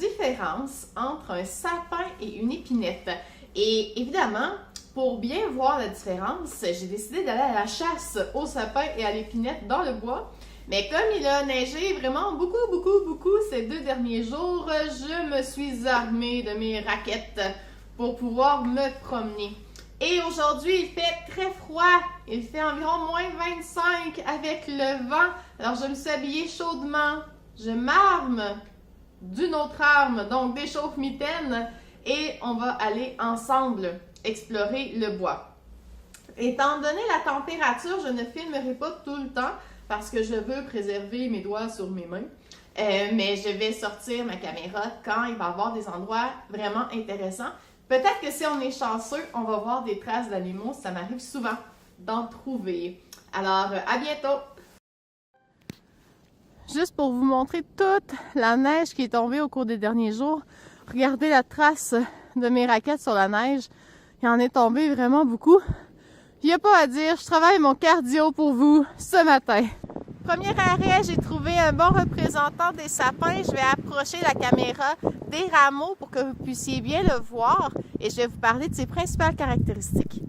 différence entre un sapin et une épinette. Et évidemment, pour bien voir la différence, j'ai décidé d'aller à la chasse au sapin et à l'épinette dans le bois. Mais comme il a neigé vraiment beaucoup ces 2 derniers jours, je me suis armée de mes raquettes pour pouvoir me promener. Et aujourd'hui, il fait très froid. Il fait environ moins 25 avec le vent. Alors, je me suis habillée chaudement. Je m'arme d'une autre arme, donc des chauffe-mitaines. Et on va aller ensemble explorer le bois. Étant donné la température, je ne filmerai pas tout le temps parce que je veux préserver mes doigts sur mes mains. Mais je vais sortir ma caméra quand il va y avoir des endroits vraiment intéressants. Peut-être que si on est chanceux, on va voir des traces d'animaux. Ça m'arrive souvent d'en trouver. Alors, à bientôt! Juste pour vous montrer toute la neige qui est tombée au cours des derniers jours, regardez la trace de mes raquettes sur la neige. Il en est tombé vraiment beaucoup. Il n'y a pas à dire, je travaille mon cardio pour vous ce matin. Premier arrêt, j'ai trouvé un bon représentant des sapins. Je vais approcher la caméra des rameaux pour que vous puissiez bien le voir et je vais vous parler de ses principales caractéristiques.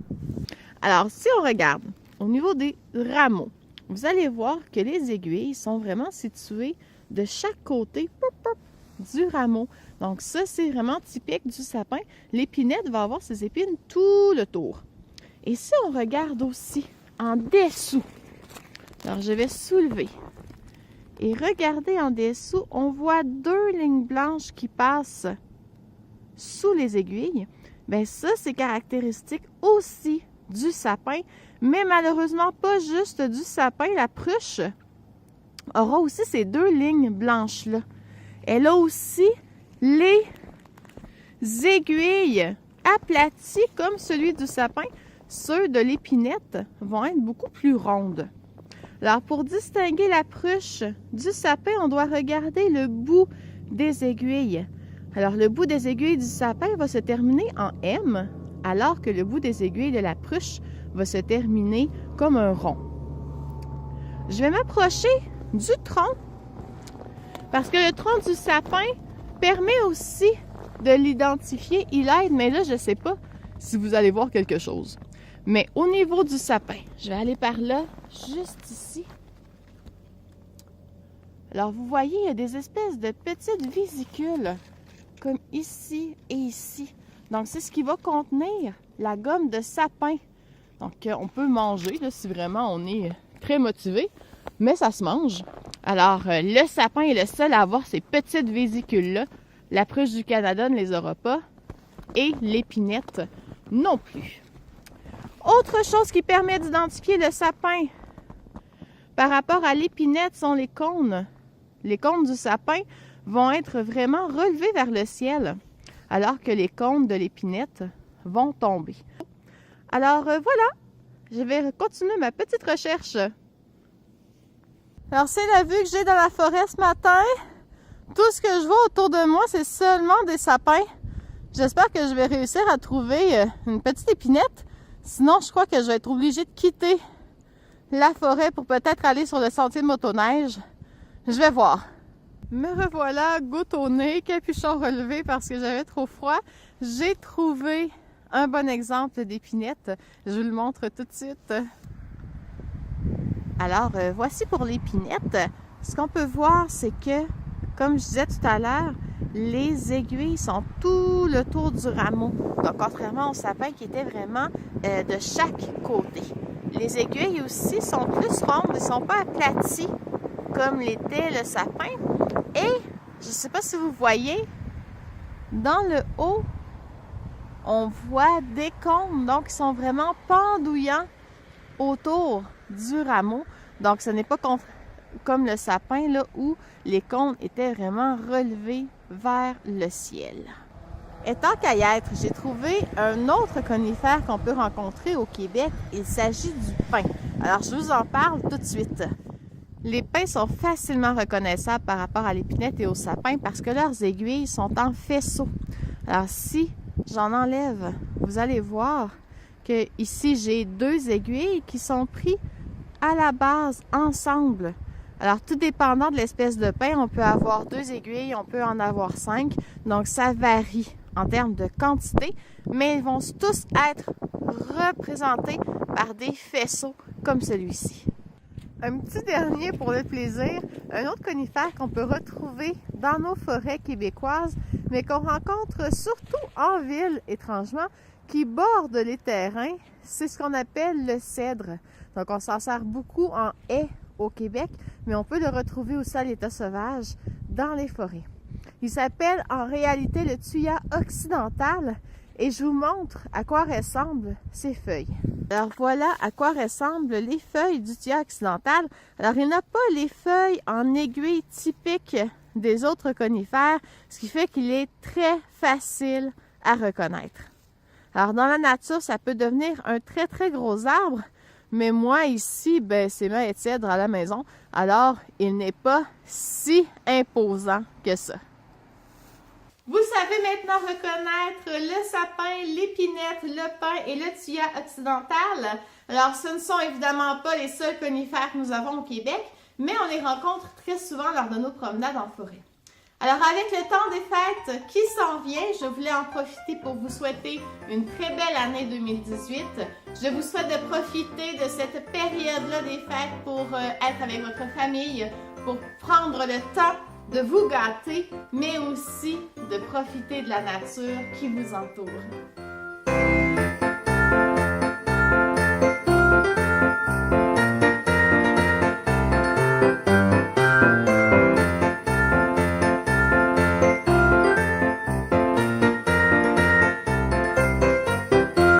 Alors, si on regarde au niveau des rameaux, vous allez voir que les aiguilles sont vraiment situées de chaque côté du rameau. Donc ça, c'est vraiment typique du sapin. L'épinette va avoir ses épines tout le tour. Et si on regarde aussi en dessous, alors je vais soulever et regarder en dessous, on voit 2 lignes blanches qui passent sous les aiguilles. Bien ça, c'est caractéristique aussi du sapin, mais malheureusement pas juste du sapin. La pruche aura aussi ces 2 lignes blanches-là. Elle a aussi les aiguilles aplaties comme celui du sapin. Ceux de l'épinette vont être beaucoup plus rondes. Alors, pour distinguer la pruche du sapin, on doit regarder le bout des aiguilles. Alors, le bout des aiguilles du sapin va se terminer en M, alors que le bout des aiguilles de la pruche va se terminer comme un rond. Je vais m'approcher du tronc, parce que le tronc du sapin permet aussi de l'identifier. Il aide, mais là, je ne sais pas si vous allez voir quelque chose. Mais au niveau du sapin, je vais aller par là, juste ici. Alors, vous voyez, il y a des espèces de petites vésicules, comme ici et ici. Donc, c'est ce qui va contenir la gomme de sapin. Donc, on peut manger, là, si vraiment on est très motivé, mais ça se mange. Alors, le sapin est le seul à avoir ces petites vésicules-là. La pruche du Canada ne les aura pas, et l'épinette non plus. Autre chose qui permet d'identifier le sapin par rapport à l'épinette sont les cônes. Les cônes du sapin vont être vraiment relevés vers le ciel, alors que les cônes de l'épinette vont tomber. Alors voilà, je vais continuer ma petite recherche. Alors c'est la vue que j'ai dans la forêt ce matin. Tout ce que je vois autour de moi, c'est seulement des sapins. J'espère que je vais réussir à trouver une petite épinette. Sinon, je crois que je vais être obligée de quitter la forêt pour peut-être aller sur le sentier de motoneige. Je vais voir. Me revoilà, goutte au nez, capuchon relevé parce que j'avais trop froid. J'ai trouvé un bon exemple d'épinette. Je vous le montre tout de suite. Alors, voici pour l'épinette. Ce qu'on peut voir, c'est que, comme je disais tout à l'heure, les aiguilles sont tout le tour du rameau. Donc, contrairement au sapin qui était vraiment de chaque côté. Les aiguilles aussi sont plus rondes, elles ne sont pas aplaties comme l'était le sapin. Et, je ne sais pas si vous voyez, dans le haut, on voit des cônes, donc ils sont vraiment pendouillants autour du rameau. Donc, ce n'est pas comme le sapin là, où les cônes étaient vraiment relevés vers le ciel. Et tant qu'à y être, j'ai trouvé un autre conifère qu'on peut rencontrer au Québec. Il s'agit du pin. Alors, je vous en parle tout de suite. Les pins sont facilement reconnaissables par rapport à l'épinette et au sapin parce que leurs aiguilles sont en faisceau. Alors, si j'en enlève, vous allez voir que ici j'ai 2 aiguilles qui sont prises à la base ensemble. Alors, tout dépendant de l'espèce de pin, on peut avoir 2 aiguilles, on peut en avoir 5. Donc, ça varie en termes de quantité, mais ils vont tous être représentés par des faisceaux comme celui-ci. Un petit dernier pour le plaisir, un autre conifère qu'on peut retrouver dans nos forêts québécoises, mais qu'on rencontre surtout en ville, étrangement, qui borde les terrains, c'est ce qu'on appelle le cèdre. Donc, on s'en sert beaucoup en haie au Québec, mais on peut le retrouver aussi à l'état sauvage dans les forêts. Il s'appelle en réalité le thuya occidental et je vous montre à quoi ressemblent ses feuilles. Alors voilà à quoi ressemblent les feuilles du thuya occidental. Alors il n'a pas les feuilles en aiguille typiques des autres conifères, ce qui fait qu'il est très facile à reconnaître. Alors dans la nature, ça peut devenir un très très gros arbre, mais moi ici, c'est ma haie de cèdre à la maison, alors il n'est pas si imposant que ça. Vous savez maintenant reconnaître le sapin, l'épinette, le pin et le thuya occidental. Alors, ce ne sont évidemment pas les seuls conifères que nous avons au Québec, mais on les rencontre très souvent lors de nos promenades en forêt. Alors, avec le temps des fêtes qui s'en vient, je voulais en profiter pour vous souhaiter une très belle année 2018. Je vous souhaite de profiter de cette période-là des fêtes pour être avec votre famille, pour prendre le temps de vous gâter, mais aussi de profiter de la nature qui vous entoure.